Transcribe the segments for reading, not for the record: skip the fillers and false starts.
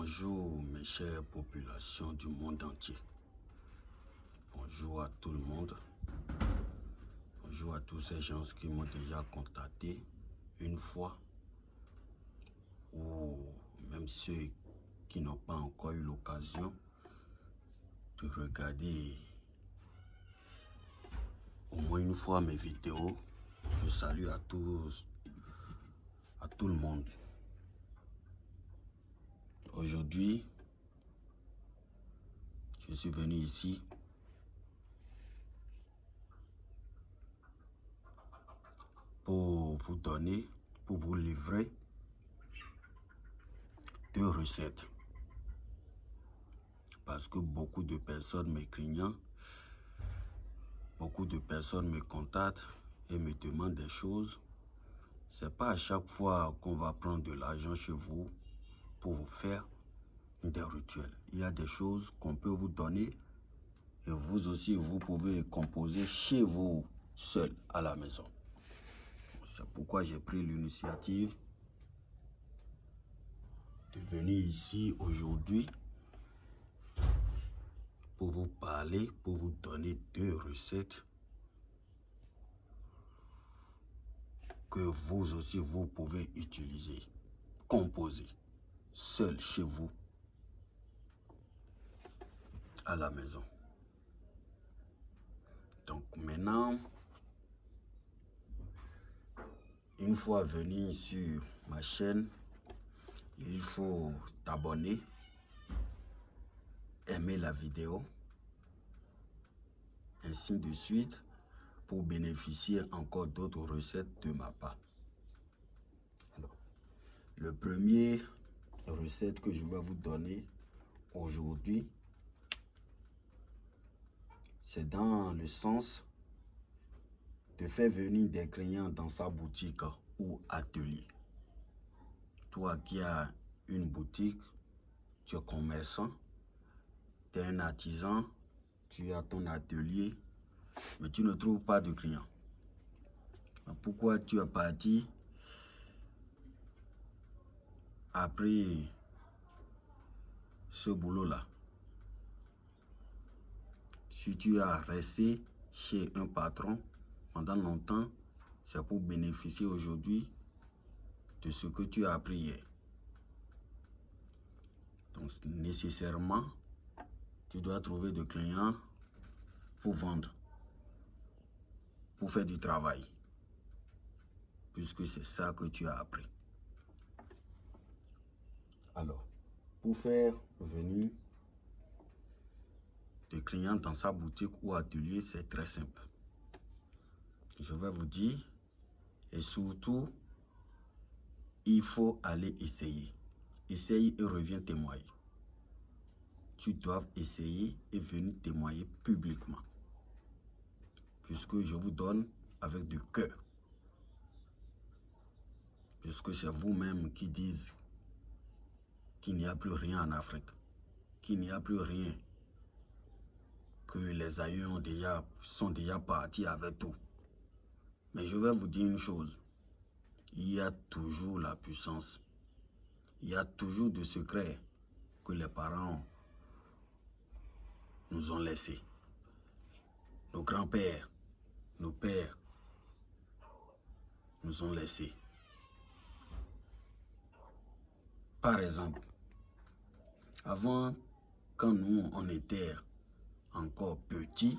Bonjour mes chères populations du monde entier. Bonjour à tout le monde. Bonjour à tous ces gens qui m'ont déjà contacté une fois, ou même ceux qui n'ont pas encore eu l'occasion de regarder au moins une fois mes vidéos. Je salue à tous, à tout le monde. Aujourd'hui, je suis venu ici pour vous donner, pour vous livrer 2 recettes. Parce que beaucoup de personnes m'écrivent, beaucoup de personnes me contactent et me demandent des choses. C'est pas à chaque fois qu'on va prendre de l'argent chez vous pour vous faire des rituels. Il y a des choses qu'on peut vous donner et vous aussi, vous pouvez composer chez vous, seul, à la maison. C'est pourquoi j'ai pris l'initiative de venir ici aujourd'hui pour vous parler, pour vous donner 2 recettes que vous aussi, vous pouvez utiliser, composer, seul chez vous, à la maison. Donc maintenant, une fois venu sur ma chaîne, il faut t'abonner, aimer la vidéo, ainsi de suite, pour bénéficier encore d'autres recettes de ma part. Alors, le premier recette que je vais vous donner aujourd'hui, c'est dans le sens de faire venir des clients dans sa boutique ou atelier. Toi qui as une boutique, tu es commerçant, tu es un artisan, tu as ton atelier, mais tu ne trouves pas de clients. Pourquoi tu es parti après ce boulot-là? Si tu as resté chez un patron pendant longtemps, c'est pour bénéficier aujourd'hui de ce que tu as appris hier. Donc nécessairement, tu dois trouver des clients pour vendre, pour faire du travail, puisque c'est ça que tu as appris. Alors, pour faire venir des clients dans sa boutique ou atelier, c'est très simple. Je vais vous dire, et surtout, il faut aller essayer. Essaye et reviens témoigner. Tu dois essayer et venir témoigner publiquement, puisque je vous donne avec du cœur. Puisque c'est vous-même qui dites qu'il n'y a plus rien en Afrique, qu'il n'y a plus rien, que les aïeux sont déjà partis avec tout. Mais je vais vous dire une chose, il y a toujours la puissance, il y a toujours des secrets que les parents nous ont laissés. Nos grands-pères, nos pères nous ont laissés. Par exemple, avant, quand nous, on était encore petits,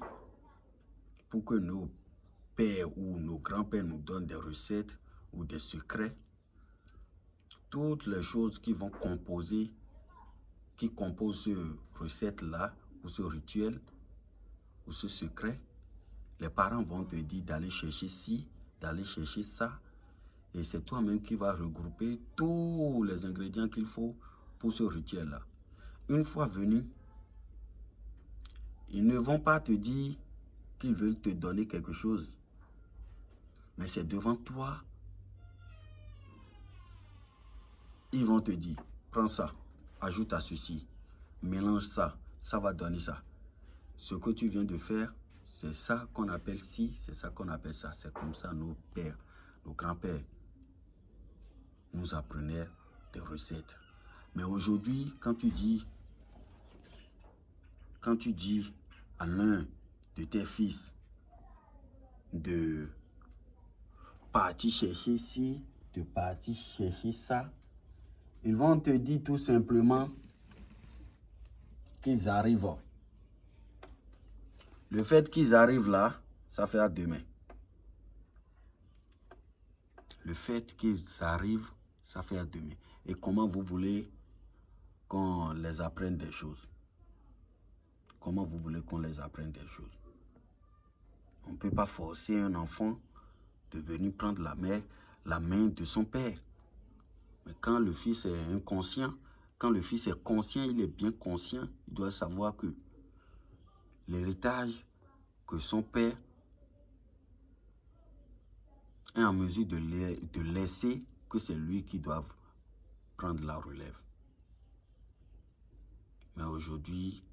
pour que nos pères ou nos grands-pères nous donnent des recettes ou des secrets, toutes les choses qui vont composer, qui composent ce recette-là, ou ce rituel, ou ce secret, les parents vont te dire d'aller chercher ci, d'aller chercher ça, et c'est toi-même qui vas regrouper tous les ingrédients qu'il faut pour ce rituel-là. Une fois venu, ils ne vont pas te dire qu'ils veulent te donner quelque chose, mais c'est devant toi. Ils vont te dire, prends ça, ajoute à ceci, mélange ça, ça va donner ça. Ce que tu viens de faire, c'est ça qu'on appelle ci, c'est ça qu'on appelle ça. C'est comme ça nos pères, nos grands-pères nous apprenaient des recettes. Mais aujourd'hui, quand tu dis à l'un de tes fils de partir chercher ci, de partir chercher ça, ils vont te dire tout simplement qu'ils arrivent. Le fait qu'ils arrivent là, ça fait à demain. Le fait qu'ils arrivent, ça fait à demain. Et comment vous voulez qu'on les apprenne des choses? Comment vous voulez qu'on les apprenne des choses? On ne peut pas forcer un enfant de venir prendre la main de son père. Mais quand le fils est inconscient, quand le fils est conscient, il est bien conscient, il doit savoir que l'héritage que son père est en mesure de laisser, que c'est lui qui doit prendre la relève. Mais aujourd'hui,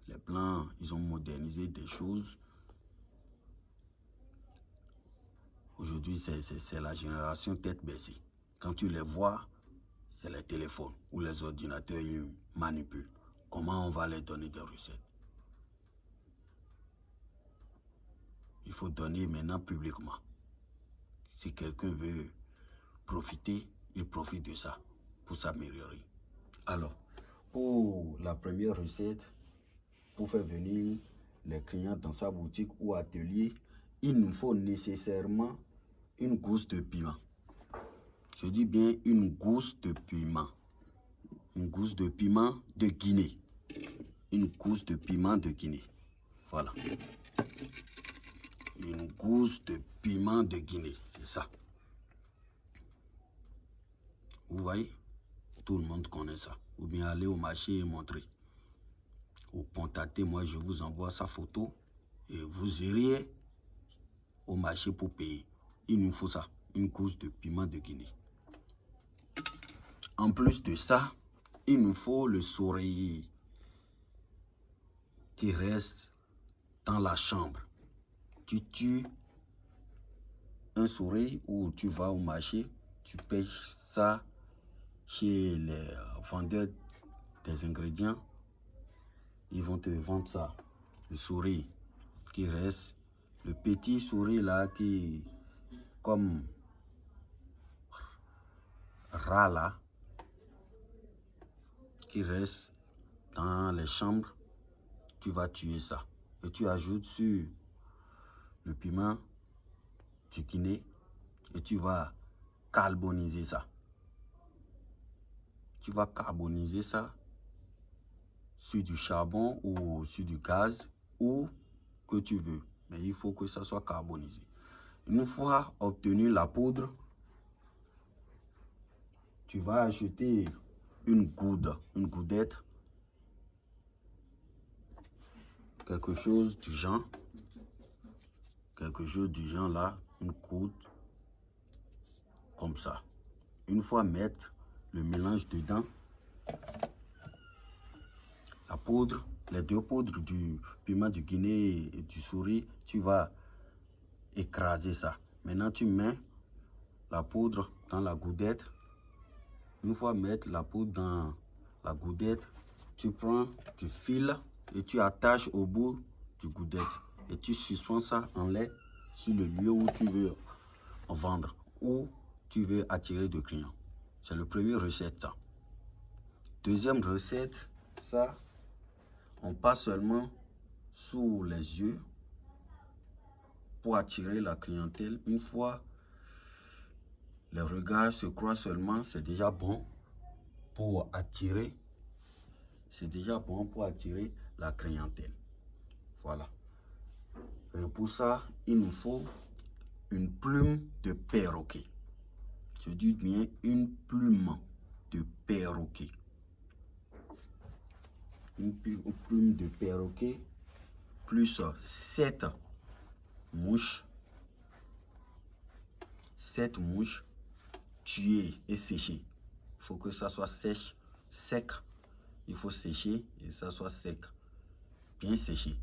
les Blancs, ils ont modernisé des choses. Aujourd'hui, c'est la génération tête baissée. Quand tu les vois, c'est les téléphones ou les ordinateurs, ils manipulent. Comment on va les donner des recettes? Il faut donner maintenant publiquement. Si quelqu'un veut profiter, il profite de ça pour s'améliorer. Alors, pour la première recette, pour faire venir les clients dans sa boutique ou atelier, il nous faut nécessairement une gousse de piment. Je dis bien une gousse de piment. Une gousse de piment de Guinée. Une gousse de piment de Guinée. Voilà. Une gousse de piment de Guinée. C'est ça. Vous voyez? Tout le monde connaît ça. Ou bien aller au marché et montrer. Ou contacter, moi je vous envoie sa photo et vous iriez au marché pour payer. Il nous faut ça. Une gousse de piment de Guinée. En plus de ça, il nous faut le soreiller qui reste dans la chambre. Tu tues un souris ou tu vas au marché, tu pêches ça chez les vendeurs des ingrédients. Ils vont te vendre ça. Le souris qui reste, le petit souris là qui comme rat là, qui reste dans les chambres, tu vas tuer ça. Et tu ajoutes sur le piment du Guinée et tu vas carboniser ça. Tu vas carboniser ça sur du charbon ou sur du gaz ou que tu veux. Mais il faut que ça soit carbonisé. Une fois obtenu la poudre, tu vas acheter une goudette, quelque chose du genre là, une coude, comme ça. Une fois mettre le mélange dedans, la poudre, les deux poudres du piment du Guinée et du souris, tu vas écraser ça. Maintenant, tu mets la poudre dans la goudette. Une fois mettre la poudre dans la goudette, tu prends du fil et tu attaches au bout du goudette. Et tu suspends ça en lait sur le lieu où tu veux vendre, où tu veux attirer de clients. C'est le premier recette, ça. Deuxième recette, ça, on passe seulement sous les yeux pour attirer la clientèle. Une fois les regards se croisent seulement, c'est déjà bon pour attirer. C'est déjà bon pour attirer la clientèle. Voilà. Et pour ça, il nous faut une plume de perroquet. Je dis bien une plume de perroquet. Une plume de perroquet plus 7 mouches. 7 mouches tuées et séchées. Il faut que ça soit sèche, sec. Il faut sécher et ça soit sec. Bien séché.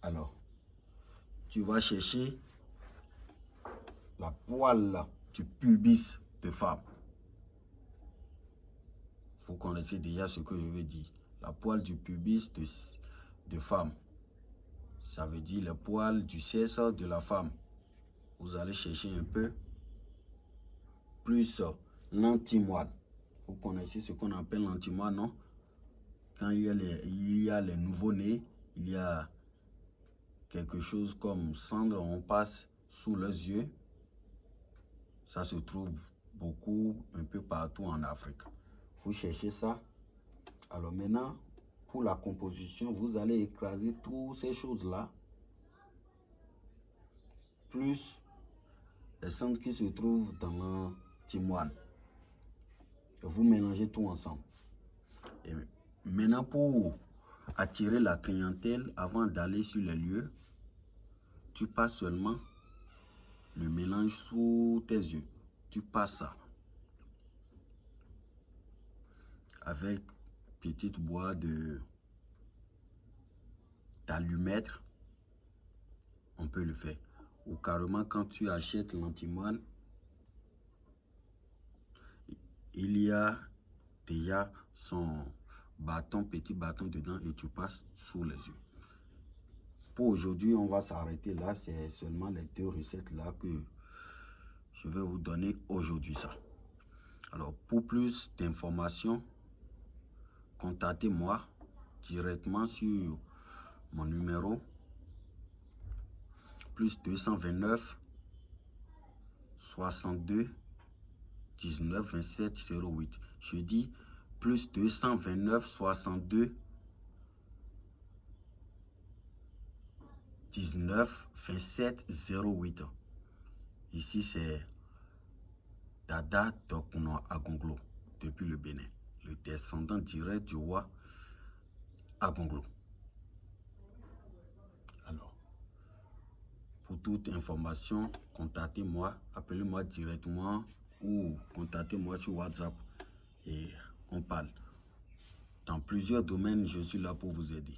Alors, tu vas chercher la poêle du pubis de femme. Vous connaissez déjà ce que je veux dire. La poêle du pubis de femme. Ça veut dire le poil du sexe de la femme. Vous allez chercher un peu. Plus l'antimoine. Vous connaissez ce qu'on appelle l'antimoine, non? Quand il y a les nouveaux-nés, il y a quelque chose comme cendre, on passe sous les yeux. Ça se trouve beaucoup, un peu partout en Afrique. Vous cherchez ça. Alors maintenant, pour la composition, vous allez écraser toutes ces choses-là. Plus les cendres qui se trouvent dans l'antimoine. Vous mélangez tout ensemble. Et maintenant, pour attirer la clientèle, avant d'aller sur les lieux, tu passes seulement le mélange sous tes yeux. Tu passes ça avec petite boîte d'allumettes. On peut le faire. Ou carrément, quand tu achètes l'antimoine, il y a déjà son bâton, petit bâton dedans, et tu passes sous les yeux. Pour aujourd'hui, on va s'arrêter là. C'est seulement les 2 recettes là que je vais vous donner aujourd'hui. Ça. Alors, pour plus d'informations, contactez-moi directement sur mon numéro plus 229 62 19 27 08. Je dis plus 229 62 19 27 08. Ici, c'est Dada Dokno Agonglo, depuis le Bénin, le descendant direct du roi Agonglo. Alors, pour toute information, contactez-moi, appelez-moi directement ou contactez-moi sur WhatsApp et on parle. Dans plusieurs domaines, je suis là pour vous aider.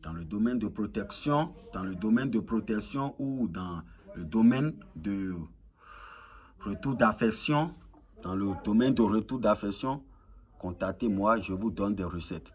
Dans le domaine de protection, ou dans le domaine de retour d'affection, contactez-moi, je vous donne des recettes.